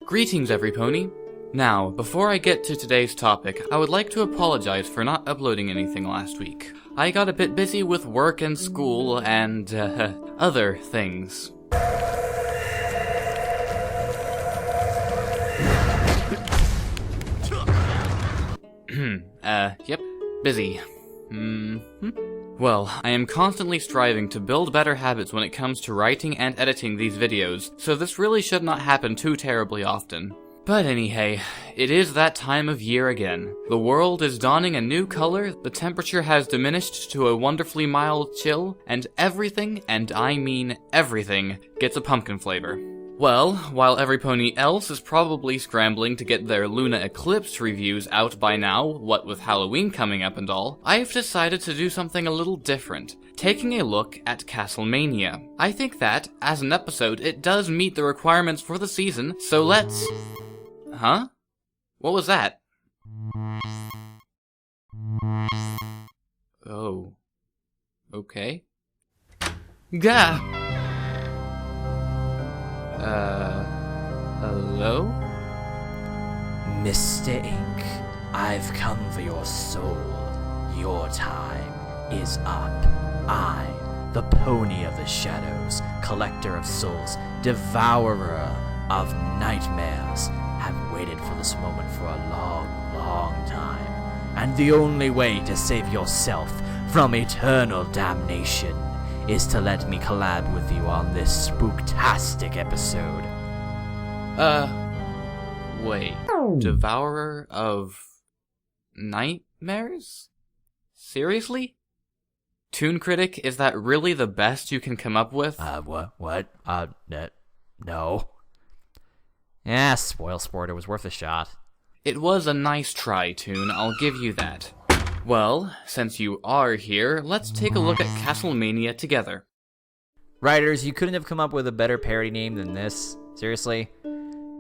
Greetings, everypony. Now, before I get to today's topic, I would like to apologize for not uploading anything last week. I got a bit busy with work and school and, other things. Yep, busy. Well, I am constantly striving to build better habits when it comes to writing and editing these videos, so this really should not happen too terribly often. But anyhow, it is that time of year again. The world is donning a new color, the temperature has diminished to a wonderfully mild chill, and everything, and I mean everything, gets a pumpkin flavor. Well, while everypony else is probably scrambling to get their Luna Eclipsed reviews out by now, what with Halloween coming up and all, I've decided to do something a little different, taking a look at Castlemania. I think that, as an episode, it does meet the requirements for the season, so let's... Huh? What was that? Oh. Okay. Gah! Hello? Mr. Ink, I've come for your soul. Your time is up. I, the Pony of the Shadows, collector of souls, devourer of nightmares, have waited for this moment for a long, long time. And the only way to save yourself from eternal damnation is to let me collab with you on this spooktastic episode. Wait. Devourer of nightmares? Seriously? Toon Kritic, is that really the best you can come up with? What? No. Yeah, spoil sport, it was worth a shot. It was a nice try, Toon, I'll give you that. Well, since you are here, let's take a look at Castlemania together. Writers, you couldn't have come up with a better parody name than this? Seriously?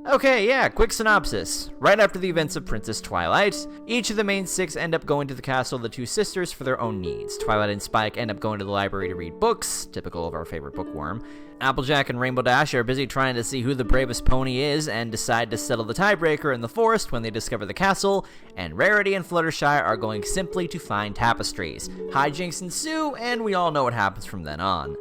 Okay, yeah, quick synopsis. Right after the events of Princess Twilight, each of the main six end up going to the castle of the two sisters for their own needs. Twilight and Spike end up going to the library to read books, typical of our favorite bookworm. Applejack and Rainbow Dash are busy trying to see who the bravest pony is and decide to settle the tiebreaker in the forest when they discover the castle, and Rarity and Fluttershy are going simply to find tapestries. Hijinks ensue, and we all know what happens from then on.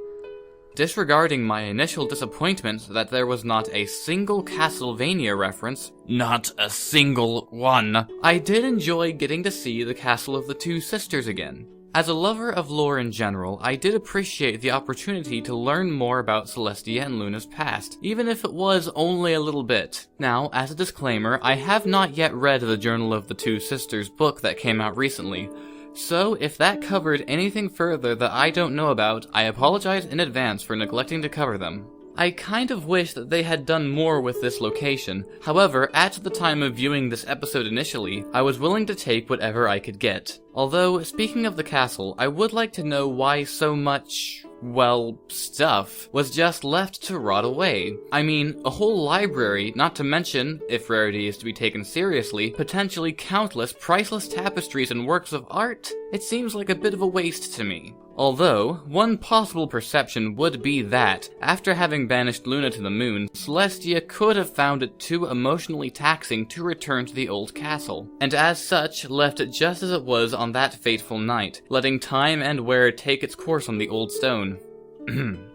Disregarding my initial disappointment that there was not a single Castlevania reference, not a single one, I did enjoy getting to see the castle of the two sisters again. As a lover of lore in general, I did appreciate the opportunity to learn more about Celestia and Luna's past, even if it was only a little bit. Now, as a disclaimer, I have not yet read the Journal of the Two Sisters book that came out recently, so if that covered anything further that I don't know about, I apologize in advance for neglecting to cover them. I kind of wish that they had done more with this location. However, at the time of viewing this episode initially, I was willing to take whatever I could get. Although, speaking of the castle, I would like to know why so much, well, stuff was just left to rot away. I mean, a whole library, not to mention, if Rarity is to be taken seriously, potentially countless priceless tapestries and works of art? It seems like a bit of a waste to me. Although, one possible perception would be that, after having banished Luna to the moon, Celestia could have found it too emotionally taxing to return to the old castle, and as such, left it just as it was on that fateful night, letting time and wear take its course on the old stone.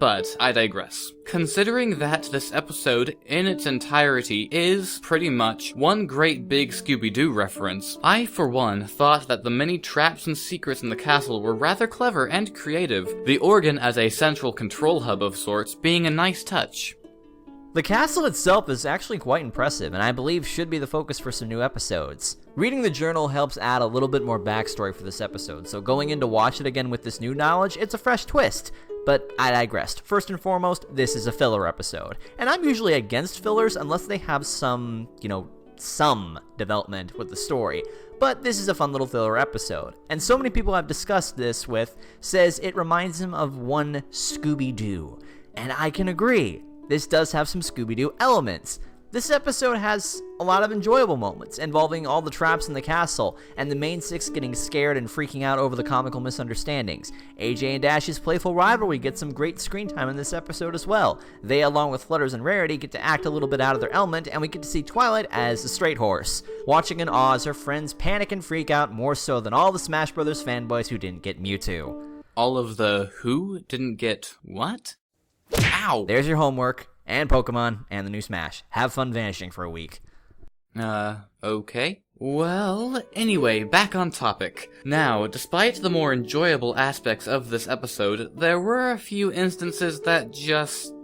But I digress. Considering that this episode, in its entirety, is, pretty much, one great big Scooby-Doo reference, I, for one, thought that the many traps and secrets in the castle were rather clever and creative, the organ as a central control hub of sorts being a nice touch. The castle itself is actually quite impressive, and I believe should be the focus for some new episodes. Reading the journal helps add a little bit more backstory for this episode, so going in to watch it again with this new knowledge, it's a fresh twist. But I digressed. First and foremost, this is a filler episode. And I'm usually against fillers unless they have some development with the story. But this is a fun little filler episode. And so many people I've discussed this with says it reminds them of one Scooby-Doo. And I can agree. This does have some Scooby-Doo elements. This episode has a lot of enjoyable moments involving all the traps in the castle and the main six getting scared and freaking out over the comical misunderstandings. AJ and Dash's playful rivalry gets some great screen time in this episode as well. They, along with Flutters and Rarity, get to act a little bit out of their element, and we get to see Twilight as a straight horse, watching in awe as her friends panic and freak out more so than all the Smash Bros. Fanboys who didn't get Mewtwo. All of the who didn't get what? Ow! There's your homework. And Pokemon, and the new Smash. Have fun vanishing for a week. Okay. Well, anyway, back on topic. Now, despite the more enjoyable aspects of this episode, there were a few instances that just...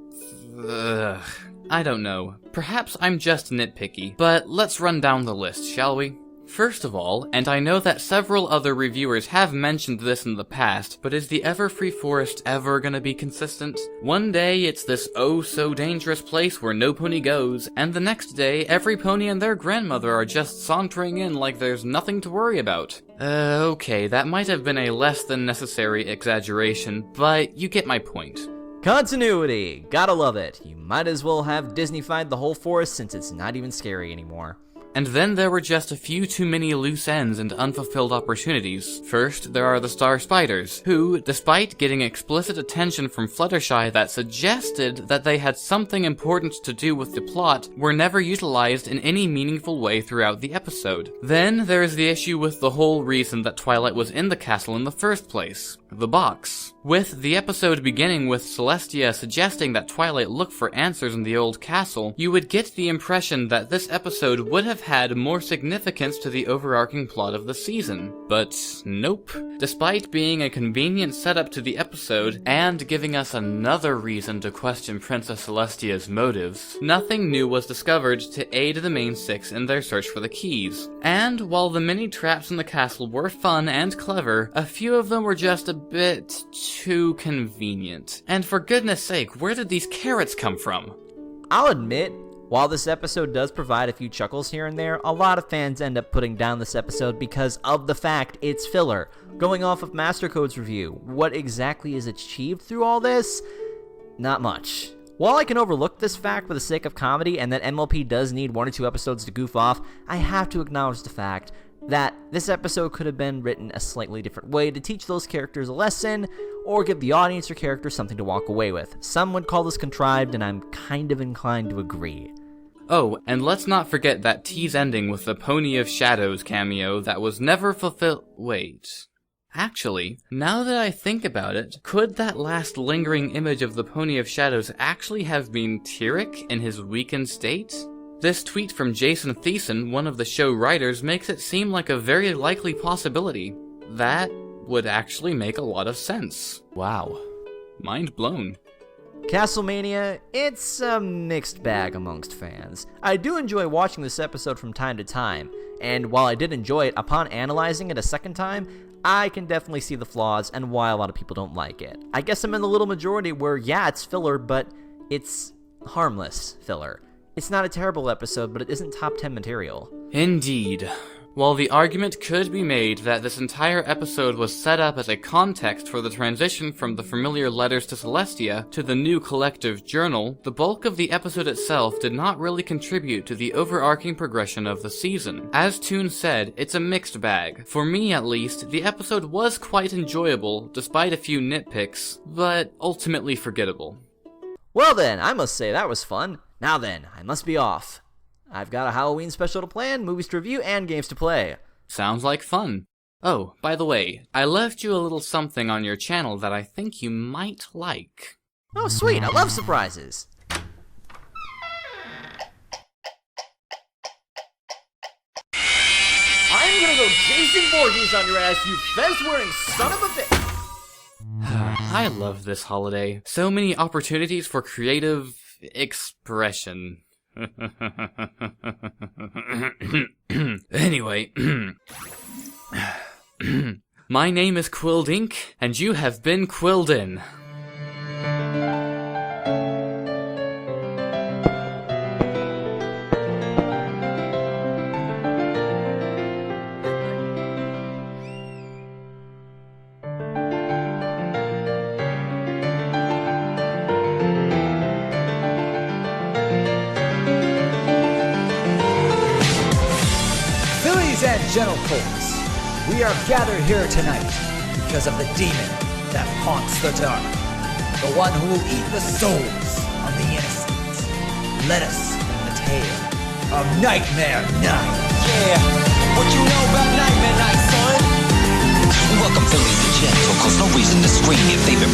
I don't know. Perhaps I'm just nitpicky, but let's run down the list, shall we? First of all, and I know that several other reviewers have mentioned this in the past, but is the Everfree Forest ever gonna be consistent? One day it's this oh-so-dangerous place where no pony goes, and the next day every pony and their grandmother are just sauntering in like there's nothing to worry about. Okay, that might have been a less than necessary exaggeration, but you get my point. Continuity! Gotta love it. You might as well have Disney-fied the whole forest since it's not even scary anymore. And then there were just a few too many loose ends and unfulfilled opportunities. First, there are the Star Spiders, who, despite getting explicit attention from Fluttershy that suggested that they had something important to do with the plot, were never utilized in any meaningful way throughout the episode. Then there is the issue with the whole reason that Twilight was in the castle in the first place. The box. With the episode beginning with Celestia suggesting that Twilight look for answers in the old castle, you would get the impression that this episode would have had more significance to the overarching plot of the season. But nope. Despite being a convenient setup to the episode, and giving us another reason to question Princess Celestia's motives, nothing new was discovered to aid the main six in their search for the keys. And while the mini traps in the castle were fun and clever, a few of them were just a bit too convenient. And for goodness sake, where did these carrots come from? I'll admit, while this episode does provide a few chuckles here and there, a lot of fans end up putting down this episode because of the fact it's filler. Going off of Mastercode's review, what exactly is achieved through all this? Not much. While I can overlook this fact for the sake of comedy and that MLP does need 1 or 2 episodes to goof off, I have to acknowledge the fact that this episode could have been written a slightly different way to teach those characters a lesson, or give the audience or characters something to walk away with. Some would call this contrived, and I'm kind of inclined to agree. Oh, and let's not forget that tease ending with the Pony of Shadows cameo that was never fulfilled. Wait. Actually, now that I think about it, could that last lingering image of the Pony of Shadows actually have been Tyrek in his weakened state? This tweet from Jason Thiessen, one of the show writers, makes it seem like a very likely possibility. That would actually make a lot of sense. Wow. Mind blown. Castlemania, it's a mixed bag amongst fans. I do enjoy watching this episode from time to time, and while I did enjoy it, upon analyzing it a second time, I can definitely see the flaws and why a lot of people don't like it. I guess I'm in the little majority where, yeah, it's filler, but it's harmless filler. It's not a terrible episode, but it isn't top 10 material. Indeed. While the argument could be made that this entire episode was set up as a context for the transition from the familiar letters to Celestia to the new collective journal, the bulk of the episode itself did not really contribute to the overarching progression of the season. As Toon said, it's a mixed bag. For me, at least, the episode was quite enjoyable, despite a few nitpicks, but ultimately forgettable. Well then, I must say that was fun. Now then, I must be off. I've got a Halloween special to plan, movies to review, and games to play. Sounds like fun. Oh, by the way, I left you a little something on your channel that I think you might like. Oh sweet, I love surprises. I'm gonna go Jason Voorhees on your ass, you fence-wearing son of a bitch! I love this holiday. So many opportunities for creative expression. Anyway, my name is Quill'd Inc., and you have been Quill'd in. gentlefolks, we are gathered here tonight because of the demon that haunts the dark, the one who will eat the souls of the innocent. Let us in the tale of Nightmare Night. Yeah, what you know about Nightmare Night, son? Welcome to Ladies and Gentle, cause no reason to scream your favorite